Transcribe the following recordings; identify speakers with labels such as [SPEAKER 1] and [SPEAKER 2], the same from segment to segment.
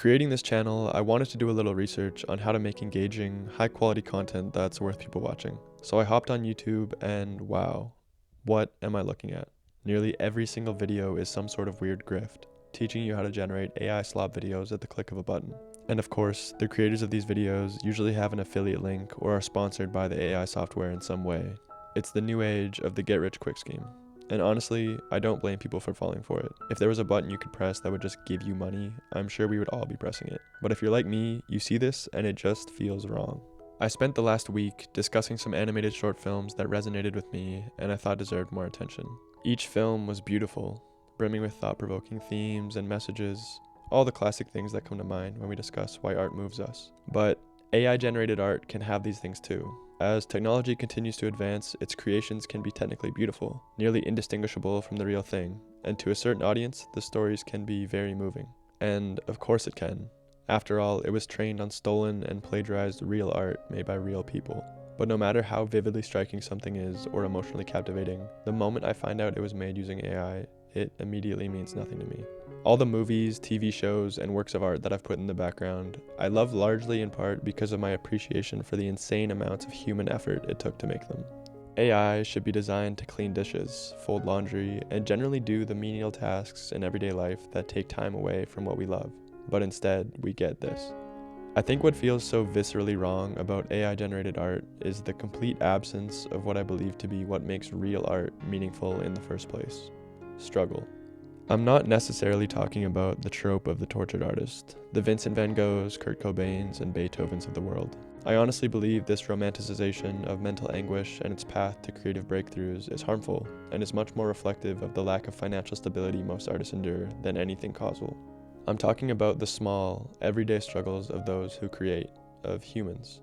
[SPEAKER 1] creating this channel, I wanted to do a little research on how to make engaging, high-quality content that's worth people watching. So I hopped on YouTube and wow, what am I looking at? Nearly every single video is some sort of weird grift, teaching you how to generate AI slop videos at the click of a button. And of course, the creators of these videos usually have an affiliate link or are sponsored by the AI software in some way. It's the new age of the get-rich-quick scheme. And honestly, I don't blame people for falling for it. If there was a button you could press that would just give you money, I'm sure we would all be pressing it. But if you're like me, you see this and it just feels wrong. I spent the last week discussing some animated short films that resonated with me and I thought deserved more attention. Each film was beautiful, brimming with thought-provoking themes and messages, all the classic things that come to mind when we discuss why art moves us. But AI-generated art can have these things too. As technology continues to advance, its creations can be technically beautiful, nearly indistinguishable from the real thing, and to a certain audience, the stories can be very moving. And of course it can. After all, it was trained on stolen and plagiarized real art made by real people. But no matter how vividly striking something is or emotionally captivating, the moment I find out it was made using AI, it immediately means nothing to me. All the movies, TV shows, and works of art that I've put in the background, I love largely in part because of my appreciation for the insane amounts of human effort it took to make them. AI should be designed to clean dishes, fold laundry, and generally do the menial tasks in everyday life that take time away from what we love. But instead, we get this. I think what feels so viscerally wrong about AI-generated art is the complete absence of what I believe to be what makes real art meaningful in the first place: struggle. I'm not necessarily talking about the trope of the tortured artist, the Vincent van Goghs, Kurt Cobains, and Beethovens of the world. I honestly believe this romanticization of mental anguish and its path to creative breakthroughs is harmful and is much more reflective of the lack of financial stability most artists endure than anything causal. I'm talking about the small, everyday struggles of those who create, of humans.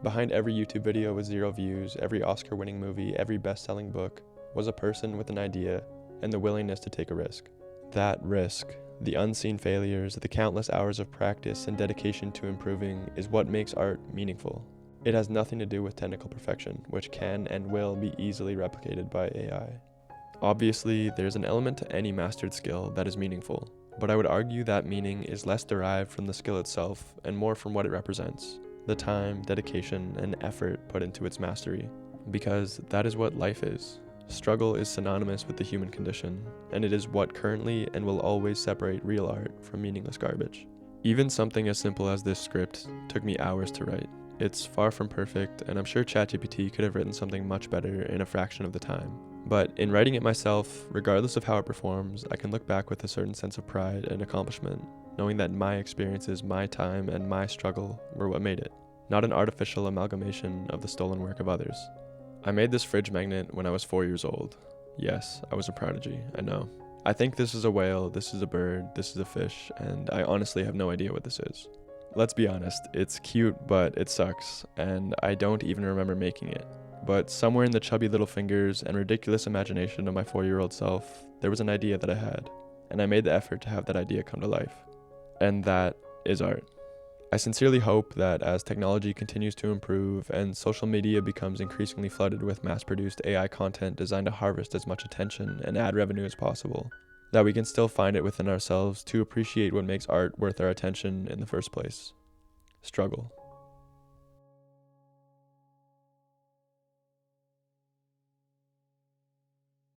[SPEAKER 1] Behind every YouTube video with 0 views, every Oscar-winning movie, every best-selling book, was a person with an idea and the willingness to take a risk. That risk, the unseen failures, the countless hours of practice and dedication to improving is what makes art meaningful. It has nothing to do with technical perfection, which can and will be easily replicated by AI. Obviously, there's an element to any mastered skill that is meaningful, but I would argue that meaning is less derived from the skill itself and more from what it represents, the time, dedication, and effort put into its mastery. Because that is what life is. Struggle is synonymous with the human condition, and it is what currently and will always separate real art from meaningless garbage. Even something as simple as this script took me hours to write. It's far from perfect, and I'm sure ChatGPT could have written something much better in a fraction of the time. But in writing it myself, regardless of how it performs, I can look back with a certain sense of pride and accomplishment, knowing that my experiences, my time, and my struggle were what made it, not an artificial amalgamation of the stolen work of others. I made this fridge magnet when I was 4 years old. Yes, I was a prodigy, I know. I think this is a whale, this is a bird, this is a fish, and I honestly have no idea what this is. Let's be honest, it's cute, but it sucks, and I don't even remember making it. But somewhere in the chubby little fingers and ridiculous imagination of my 4-year-old self, there was an idea that I had, and I made the effort to have that idea come to life. And that is art. I sincerely hope that as technology continues to improve and social media becomes increasingly flooded with mass-produced AI content designed to harvest as much attention and ad revenue as possible, that we can still find it within ourselves to appreciate what makes art worth our attention in the first place: struggle.